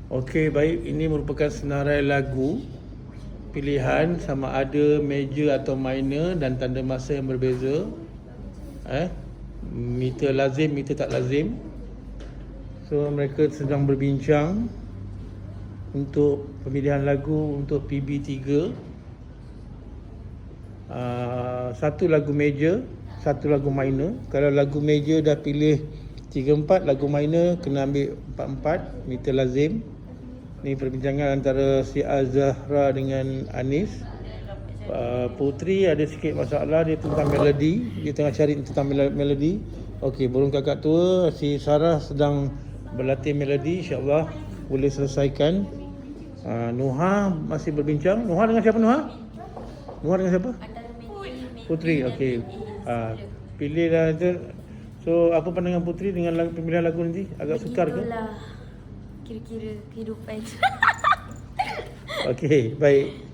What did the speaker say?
Okey, baik. Ini merupakan senarai lagu pilihan sama ada major atau minor dan tanda masa yang berbeza. Meter lazim, meter tak lazim. So mereka sedang berbincang untuk pemilihan lagu untuk PB3. Satu lagu major, satu lagu minor. Kalau lagu major dah pilih 3-4, lagu minor kena ambil 4-4 meter lazim. Ni perbincangan antara si Azahra dengan Anis. Putri ada sikit masalah, dia tentang melodi. Dia tengah cari tentang melodi. Okey, burung kakak tua, si Sarah sedang berlatih melodi. InsyaAllah boleh selesaikan. Nuha masih berbincang. Nuha dengan siapa Nuha? Nuha dengan siapa? Putri. Okey. Pilihlah tu. So apa pandangan Putri dengan pemilihan lagu nanti? Agak sukar ke? Kira-kira kehidupan. Okey, baik.